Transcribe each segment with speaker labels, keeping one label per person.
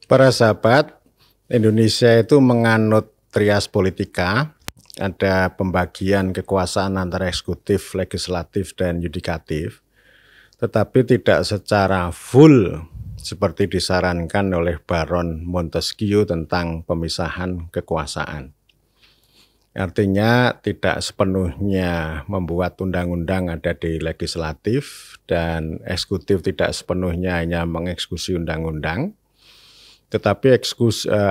Speaker 1: Para sahabat, Indonesia itu menganut trias politika, ada pembagian kekuasaan antara eksekutif, legislatif, dan yudikatif, tetapi tidak secara full seperti disarankan oleh Baron Montesquieu tentang pemisahan kekuasaan. Artinya tidak sepenuhnya membuat undang-undang ada di legislatif dan eksekutif tidak sepenuhnya hanya mengeksekusi undang-undang. Tetapi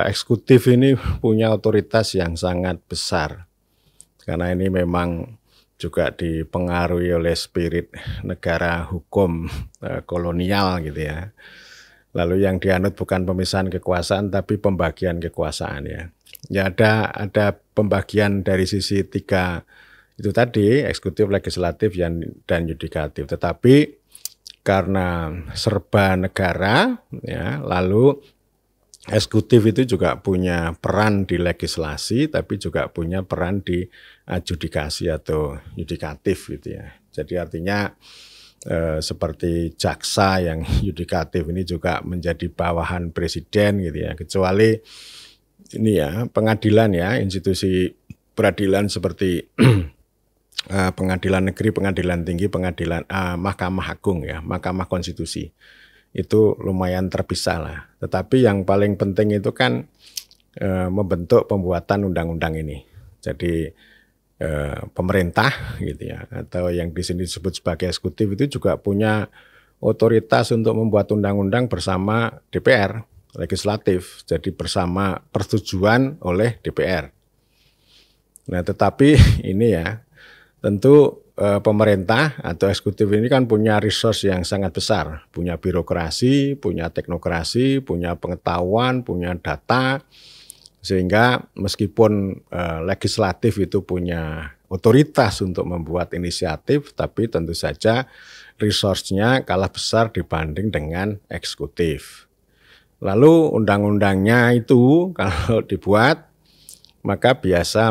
Speaker 1: eksekutif ini punya otoritas yang sangat besar karena ini memang juga dipengaruhi oleh spirit negara hukum kolonial gitu ya. Lalu yang dianut bukan pemisahan kekuasaan tapi pembagian kekuasaan ya. Ya ada pembagian dari sisi tiga itu tadi, eksekutif, legislatif, dan yudikatif. Tetapi karena serba negara ya, lalu eksekutif itu juga punya peran di legislasi, tapi juga punya peran di adjudikasi atau yudikatif gitu ya. Jadi artinya seperti jaksa yang yudikatif ini juga menjadi bawahan presiden gitu ya. Kecuali ini ya pengadilan ya, institusi peradilan seperti pengadilan negeri, pengadilan tinggi, pengadilan Mahkamah Agung ya, Mahkamah Konstitusi. Itu lumayan terpisah lah. Tetapi yang paling penting itu kan membentuk pembuatan undang-undang ini. Jadi pemerintah gitu ya, atau yang di sini disebut sebagai eksekutif itu juga punya otoritas untuk membuat undang-undang bersama DPR, legislatif. Jadi bersama persetujuan oleh DPR. Nah, tetapi ini ya, tentu pemerintah atau eksekutif ini kan punya resource yang sangat besar, punya birokrasi, punya teknokrasi, punya pengetahuan, punya data, sehingga meskipun legislatif itu punya otoritas untuk membuat inisiatif, tapi tentu saja resource-nya kalah besar dibanding dengan eksekutif. Lalu undang-undangnya itu kalau dibuat, maka biasa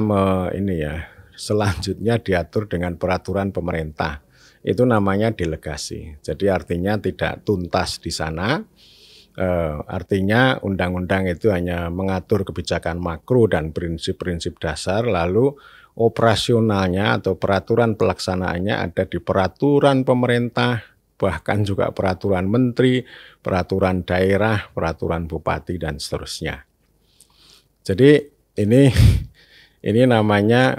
Speaker 1: selanjutnya diatur dengan peraturan pemerintah. Itu namanya delegasi. Jadi artinya tidak tuntas di sana. Artinya undang-undang itu hanya mengatur kebijakan makro dan prinsip-prinsip dasar, lalu operasionalnya atau peraturan pelaksanaannya ada di peraturan pemerintah, bahkan juga peraturan menteri, peraturan daerah, peraturan bupati, dan seterusnya. Jadi ini namanya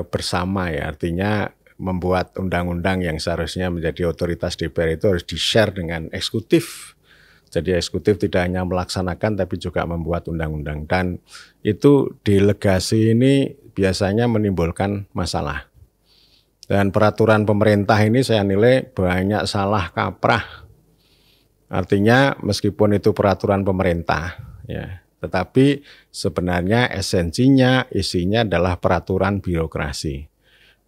Speaker 1: bersama ya, artinya membuat undang-undang yang seharusnya menjadi otoritas DPR itu harus di-share dengan eksekutif. Jadi eksekutif tidak hanya melaksanakan tapi juga membuat undang-undang, dan itu delegasi ini biasanya menimbulkan masalah. Dan peraturan pemerintah ini saya nilai banyak salah kaprah. Artinya meskipun itu peraturan pemerintah ya, tetapi sebenarnya esensinya, isinya adalah peraturan birokrasi.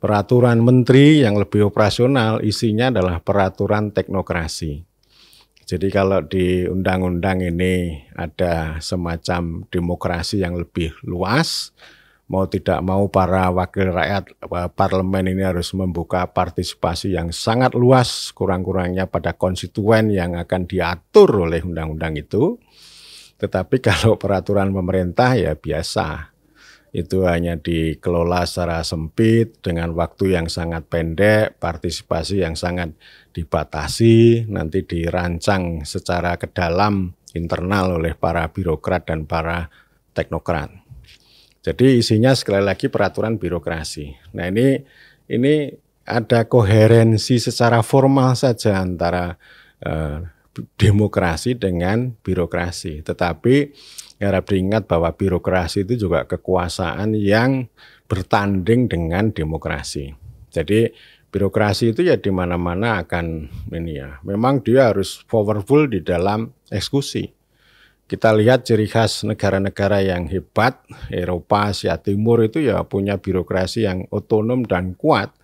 Speaker 1: Peraturan menteri yang lebih operasional, isinya adalah peraturan teknokrasi. Jadi kalau di undang-undang ini ada semacam demokrasi yang lebih luas, mau tidak mau para wakil rakyat parlemen ini harus membuka partisipasi yang sangat luas, kurang-kurangnya pada konstituen yang akan diatur oleh undang-undang itu. Tetapi kalau peraturan pemerintah ya biasa, itu hanya dikelola secara sempit dengan waktu yang sangat pendek, partisipasi yang sangat dibatasi, nanti dirancang secara ke dalam internal oleh para birokrat dan para teknokrat. Jadi isinya sekali lagi peraturan birokrasi. Nah ini ada koherensi secara formal saja antara demokrasi dengan birokrasi. Tetapi harap diingat bahwa birokrasi itu juga kekuasaan yang bertanding dengan demokrasi. Jadi birokrasi itu ya di mana-mana akan memang dia harus powerful di dalam eksekusi. Kita lihat ciri khas negara-negara yang hebat, Eropa, Asia Timur itu ya punya birokrasi yang otonom dan kuat,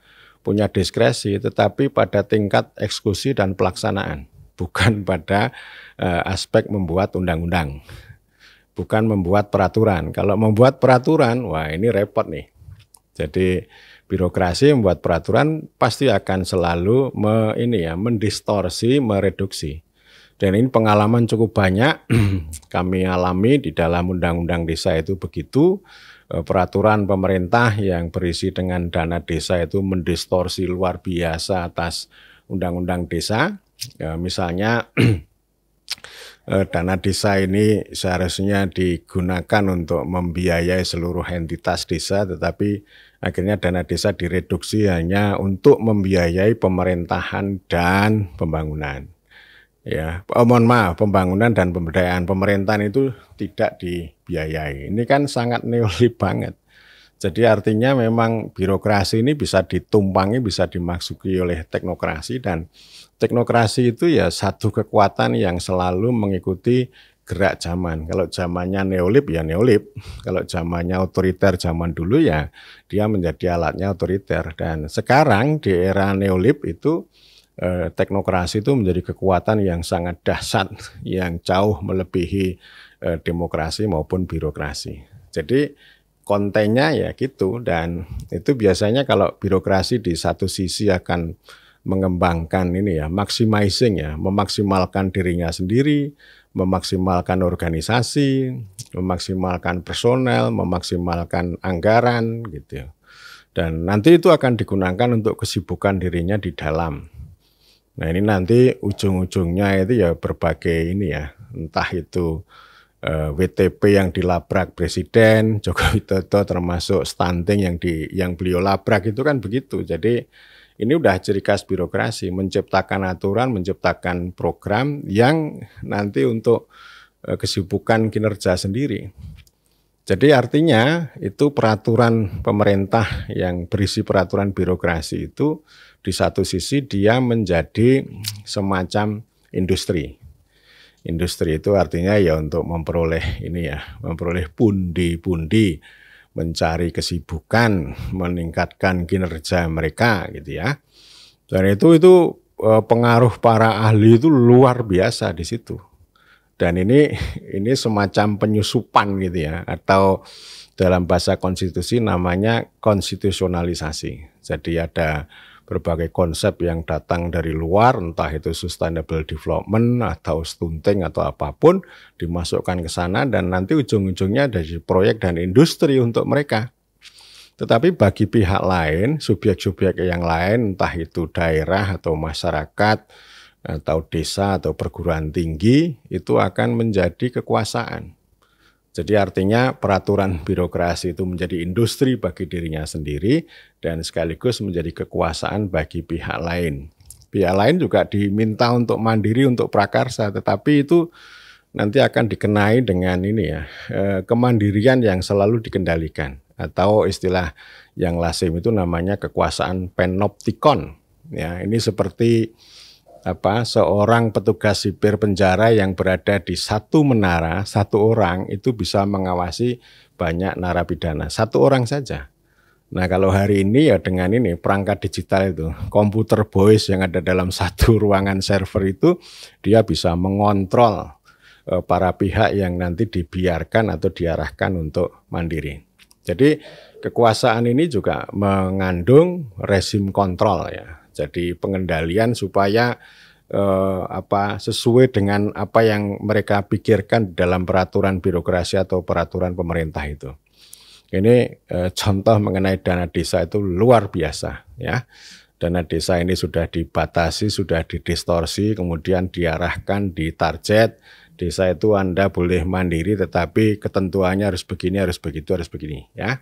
Speaker 1: punya diskresi, tetapi pada tingkat eksekusi dan pelaksanaan, bukan pada aspek membuat undang-undang, bukan membuat peraturan. Kalau membuat peraturan, wah ini repot nih. Jadi birokrasi membuat peraturan pasti akan selalu mendistorsi, mereduksi. Dan ini pengalaman cukup banyak kami alami di dalam undang-undang desa itu begitu. Peraturan pemerintah yang berisi dengan dana desa itu mendistorsi luar biasa atas undang-undang desa. Misalnya dana desa ini seharusnya digunakan untuk membiayai seluruh entitas desa, tetapi akhirnya dana desa direduksi hanya untuk membiayai pemerintahan dan pembangunan. Ya, mohon maaf, pembangunan dan pemberdayaan pemerintahan itu tidak dibiayai. Ini kan sangat neolib banget. Jadi artinya memang birokrasi ini bisa ditumpangi, bisa dimasuki oleh teknokrasi, dan teknokrasi itu ya satu kekuatan yang selalu mengikuti gerak zaman. Kalau zamannya neolib ya neolib, kalau zamannya otoriter zaman dulu ya dia menjadi alatnya otoriter. Dan sekarang di era neolib itu teknokrasi itu menjadi kekuatan yang sangat dahsyat, yang jauh melebihi demokrasi maupun birokrasi. Jadi kontennya ya gitu, dan itu biasanya kalau birokrasi di satu sisi akan mengembangkan ini ya, maximizing ya, memaksimalkan dirinya sendiri, memaksimalkan organisasi, memaksimalkan personel, memaksimalkan anggaran gitu. Dan nanti itu akan digunakan untuk kesibukan dirinya di dalam. Nah ini nanti ujung-ujungnya itu ya berbagai ini ya, entah itu WTP yang dilabrak Presiden Joko Widodo, termasuk stunting yang beliau labrak itu kan begitu. Jadi ini udah ciri khas birokrasi, menciptakan aturan, menciptakan program yang nanti untuk kesibukan kinerja sendiri. Jadi artinya itu peraturan pemerintah yang berisi peraturan birokrasi itu di satu sisi dia menjadi semacam industri. Industri itu artinya ya untuk memperoleh ini ya, memperoleh pundi-pundi, mencari kesibukan, meningkatkan kinerja mereka gitu ya. Dan itu pengaruh para ahli itu luar biasa di situ. Dan ini semacam penyusupan gitu ya, atau dalam bahasa konstitusi namanya konstitusionalisasi. Jadi ada berbagai konsep yang datang dari luar, entah itu sustainable development atau stunting atau apapun, dimasukkan ke sana dan nanti ujung-ujungnya dari proyek dan industri untuk mereka. Tetapi bagi pihak lain, subjek-subjek yang lain, entah itu daerah atau masyarakat atau desa atau perguruan tinggi, itu akan menjadi kekuasaan. Jadi artinya peraturan birokrasi itu menjadi industri bagi dirinya sendiri dan sekaligus menjadi kekuasaan bagi pihak lain. Pihak lain juga diminta untuk mandiri, untuk prakarsa, tetapi itu nanti akan dikenai dengan ini ya, kemandirian yang selalu dikendalikan, atau istilah yang lazim itu namanya kekuasaan panoptikon. Ya, ini seperti seorang petugas sipir penjara yang berada di satu menara, satu orang itu bisa mengawasi banyak narapidana, satu orang saja. Nah kalau hari ini ya dengan ini perangkat digital itu, komputer voice yang ada dalam satu ruangan server itu, dia bisa mengontrol para pihak yang nanti dibiarkan atau diarahkan untuk mandiri. Jadi kekuasaan ini juga mengandung rezim kontrol ya. Jadi pengendalian supaya sesuai dengan apa yang mereka pikirkan dalam peraturan birokrasi atau peraturan pemerintah itu. Ini contoh mengenai dana desa itu luar biasa ya. Dana desa ini sudah dibatasi, sudah didistorsi, kemudian diarahkan, ditarget. Desa itu Anda boleh mandiri, tetapi ketentuannya harus begini, harus begitu, harus begini ya.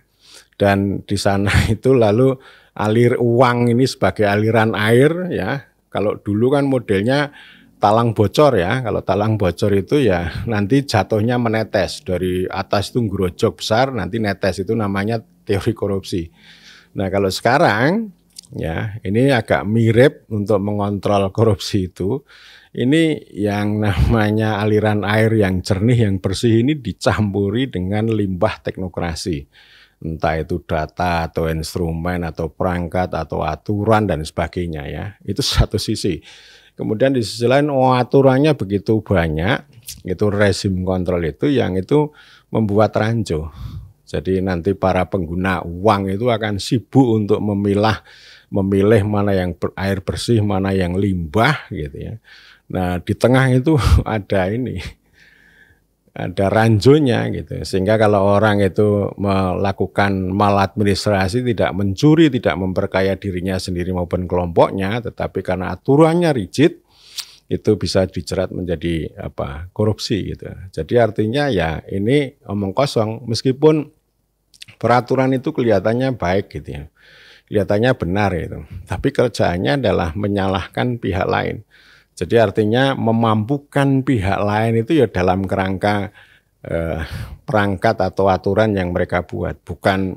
Speaker 1: Dan di sana itu lalu alir uang ini sebagai aliran air ya. Kalau dulu kan modelnya talang bocor ya. Kalau talang bocor itu ya nanti jatuhnya menetes dari atas itu ngerojok besar, nanti netes, itu namanya teori korupsi. Nah kalau sekarang ya ini agak mirip untuk mengontrol korupsi itu. Ini yang namanya aliran air yang jernih, yang bersih ini dicampuri dengan limbah teknokrasi. Entah itu data atau instrumen atau perangkat atau aturan dan sebagainya ya. Itu satu sisi. Kemudian di sisi lain aturannya begitu banyak, itu rezim kontrol itu yang itu membuat rancu. Jadi nanti para pengguna uang itu akan sibuk untuk memilih mana yang air bersih, mana yang limbah gitu ya. Nah, di tengah itu ada ini, ada ranjonya gitu. Sehingga kalau orang itu melakukan maladministrasi, tidak mencuri, tidak memperkaya dirinya sendiri maupun kelompoknya, tetapi karena aturannya rigid, itu bisa dijerat menjadi korupsi gitu. Jadi artinya ya ini omong kosong, meskipun peraturan itu kelihatannya baik gitu ya, kelihatannya benar itu, tapi kerjaannya adalah menyalahkan pihak lain. Jadi artinya memampukan pihak lain itu ya dalam kerangka perangkat atau aturan yang mereka buat, bukan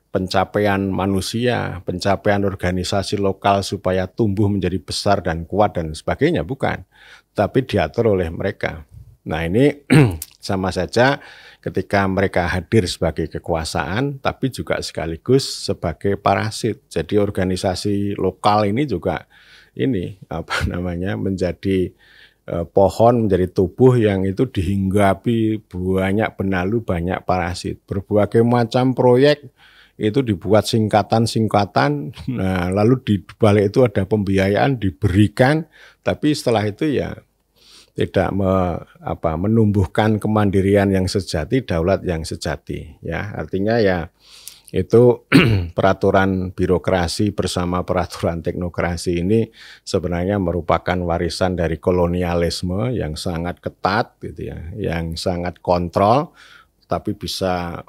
Speaker 1: pencapaian manusia, pencapaian organisasi lokal supaya tumbuh menjadi besar dan kuat dan sebagainya, bukan. Tapi diatur oleh mereka. Nah ini sama saja ketika mereka hadir sebagai kekuasaan, tapi juga sekaligus sebagai parasit. Jadi organisasi lokal ini juga ini menjadi pohon, menjadi tubuh yang itu dihinggapi banyak benalu, banyak parasit. Berbagai macam proyek itu dibuat singkatan-singkatan, nah lalu di balik itu ada pembiayaan diberikan, tapi setelah itu ya tidak menumbuhkan kemandirian yang sejati, daulat yang sejati. Ya, artinya ya itu peraturan birokrasi bersama peraturan teknokrasi ini sebenarnya merupakan warisan dari kolonialisme yang sangat ketat, gitu ya, yang sangat kontrol, tapi bisa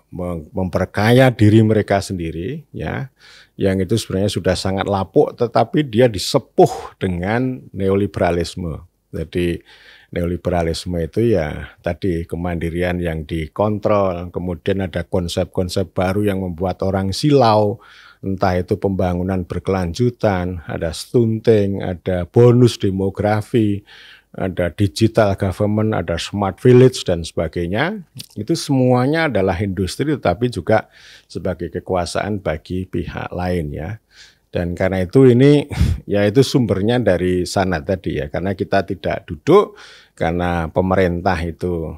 Speaker 1: memperkaya diri mereka sendiri, ya, yang itu sebenarnya sudah sangat lapuk, tetapi dia disepuh dengan neoliberalisme. Jadi neoliberalisme itu ya tadi kemandirian yang dikontrol, kemudian ada konsep-konsep baru yang membuat orang silau, entah itu pembangunan berkelanjutan, ada stunting, ada bonus demografi, ada digital government, ada smart village dan sebagainya. Itu semuanya adalah industri tetapi juga sebagai kekuasaan bagi pihak lain, ya. Dan karena itu ini ya itu sumbernya dari sana tadi, ya, karena kita tidak duduk, karena pemerintah itu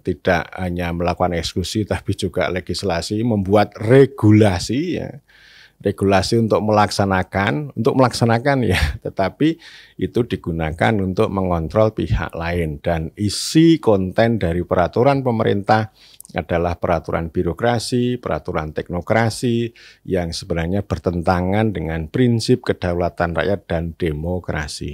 Speaker 1: tidak hanya melakukan eksekusi tapi juga legislasi, membuat regulasi, ya. Regulasi untuk melaksanakan ya, tetapi itu digunakan untuk mengontrol pihak lain, dan isi konten dari peraturan pemerintah adalah peraturan birokrasi, peraturan teknokrasi yang sebenarnya bertentangan dengan prinsip kedaulatan rakyat dan demokrasi.